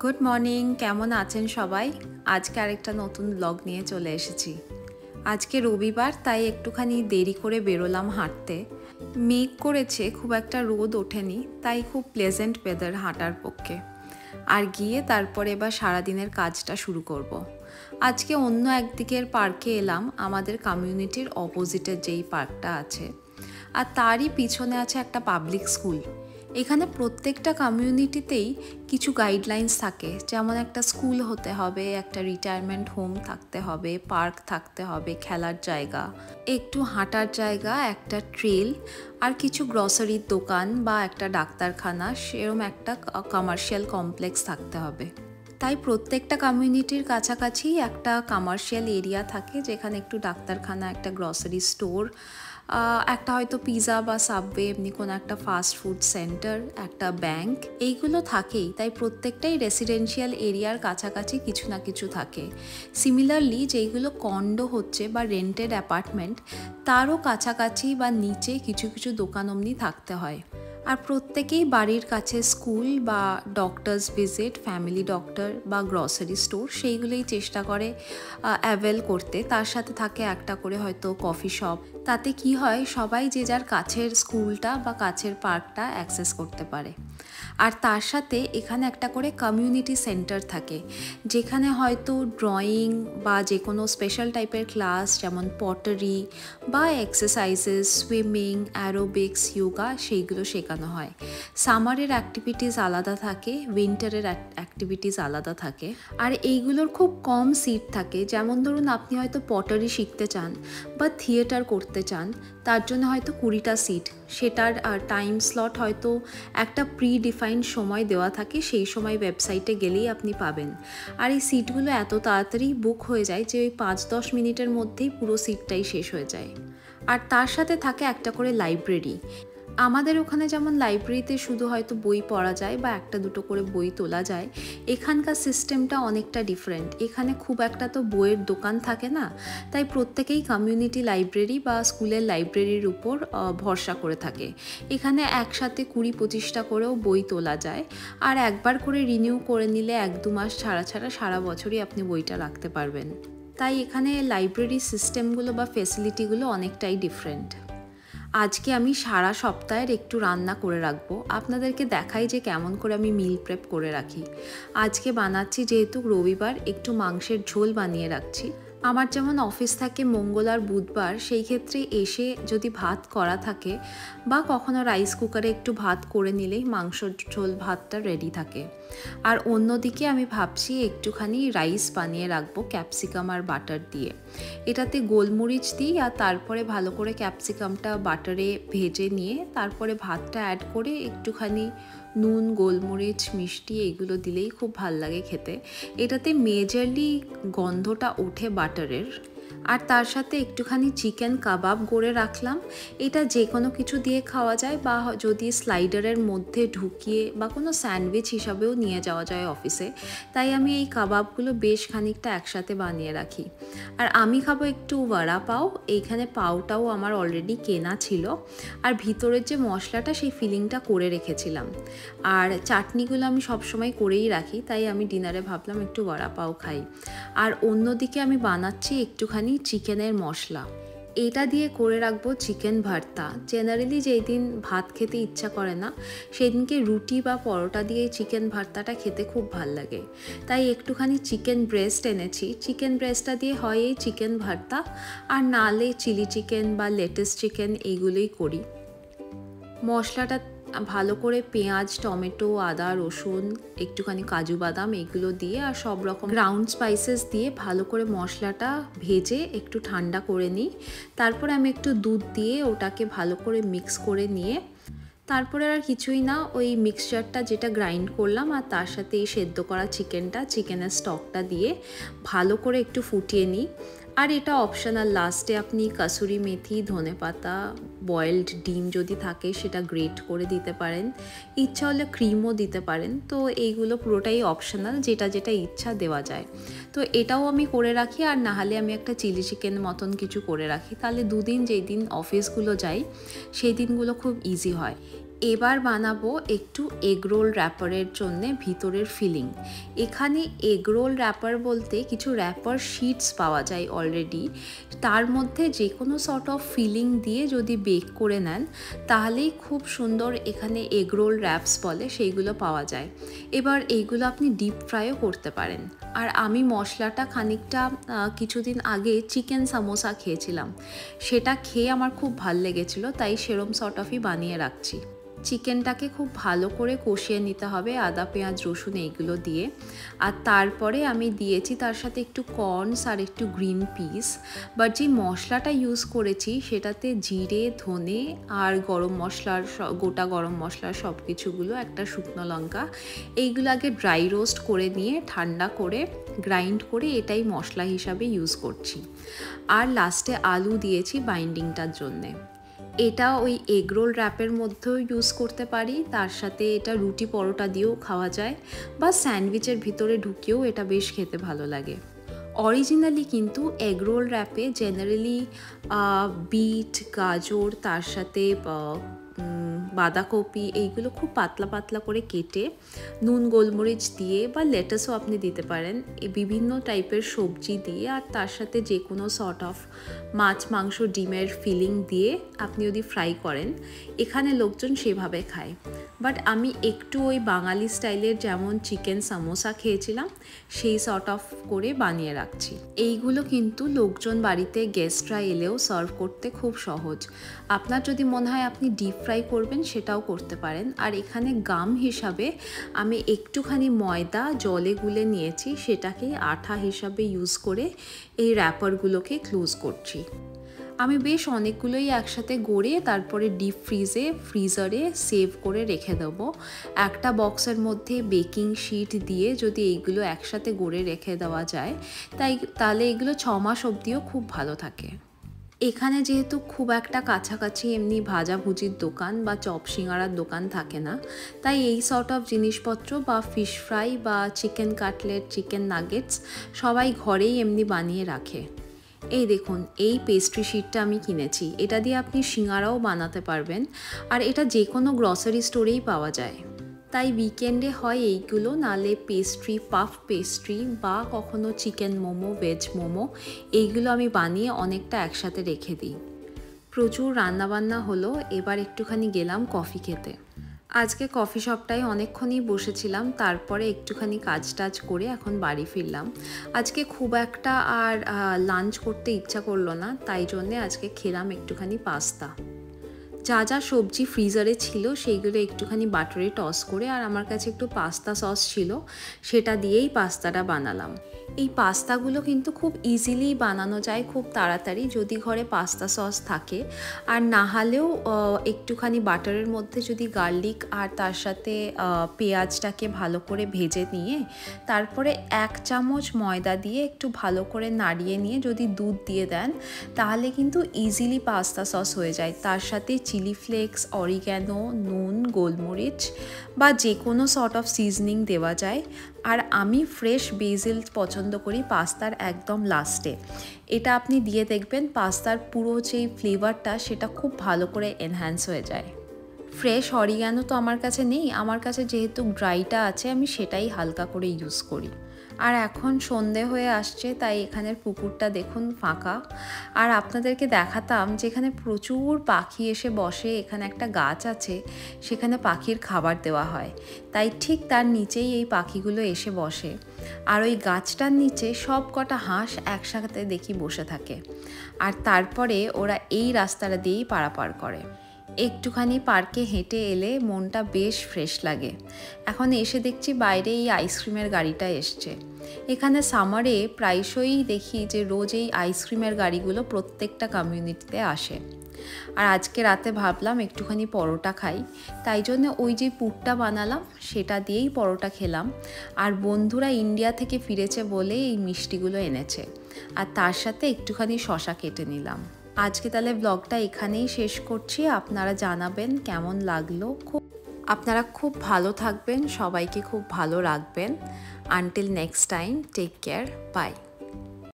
Good morning, কেমন আছেন সবাই? আজকে আরেকটা নতুন ব্লগ নিয়ে চলে এসেছি। আজকে রবিবার, তাই একটুখানি দেরি করে বেরোলাম হাঁটতে। মেঘ করেছে, খুব একটা রোদ ওঠেনি, তাই খুব প্লেজেন্ট ওয়েদার হাঁটার পক্ষে। আর গিয়ে তারপরে এবার সারাদিনের কাজটা শুরু করব। আজকে অন্য একদিকের পার্কে এলাম, আমাদের কমিউনিটির অপোজিটের যেই পার্কটা আছে, আর তারই পিছনে আছে একটা পাবলিক স্কুল। এখানে প্রত্যেকটা কমিউনিটিতেই কিছু গাইডলাইন্স থাকে, যেমন একটা স্কুল হতে হবে, একটা রিটায়ারমেন্ট হোম থাকতে হবে, পার্ক থাকতে হবে, খেলার জায়গা, একটু হাঁটার জায়গা, একটা ট্রেল, আর কিছু গ্রসারির দোকান বা একটা ডাক্তারখানা, সেরকম একটা কমার্শিয়াল কমপ্লেক্স থাকতে হবে। তাই প্রত্যেকটা কমিউনিটির কাছাকাছি একটা কমার্শিয়াল এরিয়া থাকে, যেখানে একটু ডাক্তারখানা, একটা গ্রসারি স্টোর, একটা হয়তো পিৎজা বা সাবওয়ে, এমনি কোনো একটা ফাস্ট ফুড সেন্টার, একটা ব্যাংক, এইগুলো থাকেই। তাই প্রত্যেকটাই রেসিডেন্সিয়াল এরিয়ার কাছাকাছি কিছু না কিছু থাকে। সিমিলারলি যেইগুলো কন্ডো হচ্ছে বা রেন্টেড অ্যাপার্টমেন্ট, তারও কাছাকাছি বা নিচে কিছু কিছু দোকান অমনি থাকতে হয়। আর প্রত্যেকেই বাড়ির কাছে স্কুল বা ডক্টরস ভিজিট, ফ্যামিলি ডক্টর বা গ্রসারি স্টোর, সেইগুলোই চেষ্টা করে অ্যাভেল করতে। তার সাথে থাকে একটা করে হয়তো কফি শপ। তাতে কি হয়, সবাই যে যার কাছের স্কুলটা বা কাছের পার্কটা অ্যাক্সেস করতে পারে। আর তার সাথে এখানে একটা করে কমিউনিটি সেন্টার থাকে, যেখানে হয়তো ড্রয়িং বা যে কোনো স্পেশাল টাইপের ক্লাস, যেমন পটারি বা এক্সারসাইজেস, সুইমিং, অ্যারোবিক্স, যোগা, সেইগুলো শেখানো হয়। সামারের অ্যাক্টিভিটিস আলাদা থাকে, উইন্টারের অ্যাক্টিভিটিস আলাদা থাকে। আর এইগুলোর খুব কম সিট থাকে। যেমন ধরুন, আপনি হয়তো পটারি শিখতে চান বা থিয়েটার করতে চান, তার জন্য হয়তো 20টা সিট। সেটার টাইম স্লট হয়তো একটা প্রি ডিফাইন্ড সময় দেওয়া থাকে, সেই সময় ওয়েবসাইটে গেলেই আপনি পাবেন। আর এই সিটগুলো এত তাড়াতাড়ি বুক হয়ে যায় যে ওই 5-10 মিনিটের মধ্যেই পুরো সিটটাই শেষ হয়ে যায়। আর তার সাথে থাকে একটা করে লাইব্রেরি। আমাদের ওখানে যেমন লাইব্রেরিতে শুধু হয়তো বই পড়া যায় বা একটা দুটো করে বই তোলা যায়, এখানকার সিস্টেমটা অনেকটা ডিফারেন্ট। এখানে খুব একটা তো বইয়ের দোকান থাকে না, তাই প্রত্যেকেই কমিউনিটি লাইব্রেরি বা স্কুলের লাইব্রেরির উপর ভরসা করে থাকে। এখানে একসাথে 20-25টা করেও বই তোলা যায়, আর একবার করে রিনিউ করে নিলে 1-2 মাস ছাড়া ছাড়া সারা বছরই আপনি বইটা রাখতে পারবেন। তাই এখানে লাইব্রেরি সিস্টেমগুলো বা ফেসিলিটিগুলো অনেকটাই ডিফারেন্ট। আজকে আমি সারা সপ্তাহের একটু রান্না করে রাখবো, আপনাদেরকে দেখাই যে কেমন করে আমি মিল প্রেপ করে রাখি। আজকে বানাচ্ছি, যেহেতু রবিবার, একটু মাংসের ঝোল বানিয়ে রাখছি। আমার যেমন অফিস থাকে মঙ্গল আর বুধবার, সেই ক্ষেত্রে এসে যদি ভাত করা থাকে বা কখনো রাইস কুকারে একটু ভাত করে নিলেই মাংসর ঝোল ভাতটা রেডি থাকে। আর অন্যদিকে আমি ভাবছি একটুখানি রাইস বানিয়ে রাখবো ক্যাপসিকাম আর বাটার দিয়ে। এটাতে গোলমরিচ দিই, আর তারপরে ভালো করে ক্যাপসিকামটা বাটারে ভেজে নিয়ে তারপরে ভাতটা অ্যাড করে একটুখানি নুন, গোলমরিচ, মিষ্টি এগুলো দিলেই খুব ভাল লাগে খেতে। এটাতে মেজরলি গন্ধটা ওঠে বাটারের। আর তার সাথে একটুখানি চিকেন কাবাব করে রাখলাম। এটা যে কোনো কিছু দিয়ে খাওয়া যায়, বা যদি স্লাইডারের মধ্যে ঢুকিয়ে বা কোনো স্যান্ডউইচ হিসাবেও নিয়ে যাওয়া যায় অফিসে। তাই আমি এই কাবাবগুলো বেশ খানিকটা একসাথে বানিয়ে রাখি। আর আমি খাবো একটু বড়া পাও। এইখানে পাওটাও আমার অলরেডি কেনা ছিল, আর ভিতরের যে মশলাটা, সেই ফিলিংটা করে রেখেছিলাম। আর চাটনিগুলো আমি সবসময় করেই রাখি, তাই আমি ডিনারে ভাবলাম একটু বড়া পাও খাই। আর অন্যদিকে আমি বানাচ্ছি একটুখানি চিকেনের মশলা। এটা দিয়ে করে রাখবো চিকেন ভর্তা। জেনারেলি যেই দিন ভাত খেতে ইচ্ছা করে না, সেদিনকে রুটি বা পরোটা দিয়ে চিকেন ভর্তাটা খেতে খুব ভাল লাগে। তাই একটুখানি চিকেন ব্রেস্ট এনেছি। চিকেন ব্রেস্টটা দিয়ে হয় এই চিকেন ভর্তা, আর নালে চিলি চিকেন বা লেটাস চিকেন এইগুলোই করি। মশলাটা ভালো করে পেঁয়াজ, টমেটো, আদা, রসুন, একটুখানি কাজু বাদাম এগুলো দিয়ে আর সব রকম গ্রাউন্ড স্পাইসেস দিয়ে ভালো করে মশলাটা ভেজে একটু ঠান্ডা করে নিই। তারপর আমি একটু দুধ দিয়ে ওটাকে ভালো করে মিক্স করে নিয়ে, তারপরে আর কিছুই না, ওই মিক্সচারটা যেটা গ্রাইন্ড করলাম আর তার সাথে এই সেদ্ধ করা চিকেনের স্টকটা দিয়ে ভালো করে একটু ফুটিয়ে নিই। আর এটা অপশনাল, লাস্টে আপনি কাসুরি মেথি, ধনেপাতা, বয়েলড ডিম যদি থাকে সেটা গ্রেট করে দিতে পারেন, ইচ্ছা হলে ক্রিমও দিতে পারেন। তো এইগুলো পুরোটাই অপশনাল, যেটা যেটা ইচ্ছা দেওয়া যায়। তো এটাও আমি করে রাখি, আর নাহলে আমি একটা চিলি চিকেন মতন কিছু করে রাখি। তাহলে দুদিন, যেই দিন অফিসগুলো যাই সেই দিনগুলো খুব ইজি হয়। এবার বানাবো একটু এগ রোল র্যাপারের জন্য ভিতরের ফিলিং। এখানে এগ রোল র্যাপার বলতে কিছু র্যাপার শিটস পাওয়া যায় অলরেডি, তার মধ্যে যে কোনো সর্ট অফ ফিলিং দিয়ে যদি বেক করে নেন তাহলেই খুব সুন্দর এখানে এগ রোল র্যাপস বলে সেইগুলো পাওয়া যায়। এবার এইগুলো আপনি ডিপ ফ্রাইও করতে পারেন। আর আমি মশলাটা খানিকটা কিছুদিন আগে চিকেন সামোসা খেয়েছিলাম, সেটা খেয়ে আমার খুব ভাল লেগেছিলো, তাই সেরম সর্ট অফই বানিয়ে রাখছি। চিকেনটাকে খুব ভালো করে কষিয়ে নিতে হবে আদা পেঁয়াজ রসুন এইগুলো দিয়ে। আর তারপরে আমি দিয়েছি তার সাথে একটু কর্নস আর একটু গ্রিন পিস। বাট যে মশলাটা ইউজ করেছি সেটাতে জিরে ধনে আর গরম মশলার গোটা গরম মশলার সব কিছুগুলো, একটা শুকনো লঙ্কা, এইগুলো আগে ড্রাই রোস্ট করে নিয়ে ঠান্ডা করে গ্রাইন্ড করে এটাই মশলা হিসাবে ইউজ করছি। আর লাস্টে আলু দিয়েছি বাইন্ডিংটার জন্যে। এটা ওই এগ রোল র্যাপের মধ্যেও ইউজ করতে পারি, তার সাথে এটা রুটি পরোটা দিয়েও খাওয়া যায়, বা স্যান্ডউইচের ভিতরে ঢুকিয়েও এটা বেশ খেতে ভালো লাগে। অরিজিনালি কিন্তু এগ রোল র্যাপে জেনারেলি বিট গাজর তার সাথে বাঁধাকপি এইগুলো খুব পাতলা পাতলা করে কেটে নুন গোলমরিচ দিয়ে বা লেটাসও আপনি দিতে পারেন, বিভিন্ন টাইপের সবজি দিয়ে আর তার সাথে যে কোনো সর্ট অফ মাছ মাংস ডিমের ফিলিং দিয়ে আপনি যদি ফ্রাই করেন, এখানে লোকজন সেভাবে খায়। বাট আমি একটু ওই বাঙালি স্টাইলের যেমন চিকেন সামোসা খেয়েছিলাম সেই সর্ট অফ করে বানিয়ে রাখছি। এইগুলো কিন্তু লোকজন বাড়িতে গেস্টরা এলেও সার্ভ করতে খুব সহজ। আপনার যদি মনে হয় আপনি ডিপ ফ্রাই করবেন সেটাও করতে পারেন। আর এখানে গাম হিসাবে আমি একটুখানি ময়দা জলে গুলে নিয়েছি, সেটাকেই আঠা হিসাবে ইউজ করে এই র্যাপারগুলোকে ক্লোজ করছি। আমি বেশ অনেকগুলোই একসাথে গড়ে তারপরে ডিপ ফ্রিজারে সেভ করে রেখে দেবো। একটা বক্সের মধ্যে বেকিং শিট দিয়ে যদি এইগুলো একসাথে গড়ে রেখে দেওয়া যায় তাহলে এগুলো 6 মাস অবধিও খুব ভালো থাকে। এখানে যেহেতু খুব একটা কাছাকাছি এমনি ভাজাভুজির দোকান বা চপ সিঙ্গারার দোকান থাকে না, তাই এই সর্ট অফ জিনিসপত্র বা ফিশ ফ্রাই বা চিকেন কাটলেট চিকেন নাগেটস সবাই ঘরেই এমনি বানিয়ে রাখে। এই দেখুন, এই পেস্ট্রি শিটটা আমি কিনেছি, এটা দিয়ে আপনি সিঙ্গারাও বানাতে পারবেন। আর এটা যে কোনো গ্রসারি স্টোরেই পাওয়া যায়। তাই উইকেন্ডে হয় এইগুলো, নালে পেস্ট্রি পাফ পেস্ট্রি বা কখনো চিকেন মোমো ভেজ মোমো, এইগুলো আমি বানিয়ে অনেকটা একসাথে রেখে দিই। প্রচুর রান্নাবান্না হলো, এবার একটুখানি গেলাম কফি খেতে। আজকে কফি শপটায় অনেকক্ষণই বসেছিলাম, তারপরে একটুখানি কাজ টাজ করে এখন বাড়ি ফিরলাম। আজকে খুব একটা আর লাঞ্চ করতে ইচ্ছা করলো না, তাই জন্যে আজকে খেলাম একটুখানি পাস্তা। যা যা সবজি ফ্রিজারে ছিল সেইগুলো একটুখানি বাটারে টস করে, আর আমার কাছে একটু পাস্তা সস ছিল, সেটা দিয়েই পাস্তাটা বানালাম। এই পাস্তাগুলো কিন্তু খুব ইজিলি বানানো যায়, খুব তাড়াতাড়ি, যদি ঘরে পাস্তা সস থাকে। আর না হলেও একটুখানি বাটারের মধ্যে যদি গার্লিক আর তার সাথে পেঁয়াজটাকে ভালো করে ভেজে নিয়ে তারপরে 1 চামচ ময়দা দিয়ে একটু ভালো করে নাড়িয়ে নিয়ে যদি দুধ দিয়ে দেন, তাহলে কিন্তু ইজিলি পাস্তা সস হয়ে যায়। তার সাথে চিলি ফ্লেক্স, অরিগ্যানো, নুন, গোলমরিচ বা যে কোনো সর্ট অফ সিজনিং দেওয়া যায়। আর আমি ফ্রেশ বেসিল পছন্দ করি পাস্তার একদম লাস্টে। এটা আপনি দিয়ে দেখবেন পাস্তার পুরো যেই ফ্লেভারটা সেটা খুব ভালো করে এনহ্যান্স হয়ে যায়। ফ্রেশ অরিগ্যানো তো আমার কাছে নেই, আমার কাছে যেহেতু ড্রাইটা আছে আমি সেটাই হালকা করে ইউজ করি। আর এখন সন্ধে হয়ে আসছে, তাই এখানের পুকুরটা দেখুন ফাঁকা। আর আপনাদেরকে দেখাতাম যেখানে প্রচুর পাখি এসে বসে, এখানে একটা গাছ আছে, সেখানে পাখির খাবার দেওয়া হয়, তাই ঠিক তার নিচেই এই পাখিগুলো এসে বসে। আর ওই গাছটার নিচে সব কটা হাঁস একসাথে দেখি বসে থাকে। আর তারপরে ওরা এই রাস্তাটা দিয়েই পারাপার করে। একটুখানি পার্কে হেঁটে এলে মনটা বেশ ফ্রেশ লাগে। এখন এসে দেখছি বাইরে এই আইসক্রিমের গাড়িটা এসছে। এখানে সামারে প্রায়শই দেখি যে রোজ এই আইসক্রিমের গাড়িগুলো প্রত্যেকটা কমিউনিটিতে আসে। আর আজকে রাতে ভাবলাম একটুখানি পরোটা খাই, তাই জন্য ওই যে পুরটা বানালাম সেটা দিয়েই পরোটা খেলাম। আর বন্ধুরা ইন্ডিয়া থেকে ফিরেছে বলে এই মিষ্টিগুলো এনেছে, আর তার সাথে একটুখানি শসা কেটে নিলাম। আজকে তাহলে ব্লগটা এখানেই শেষ করছি। আপনারা জানাবেন কেমন লাগলো। আপনারা খুব ভালো থাকবেন, সবাইকে খুব ভালো রাখবেন। Until next time, take care, by.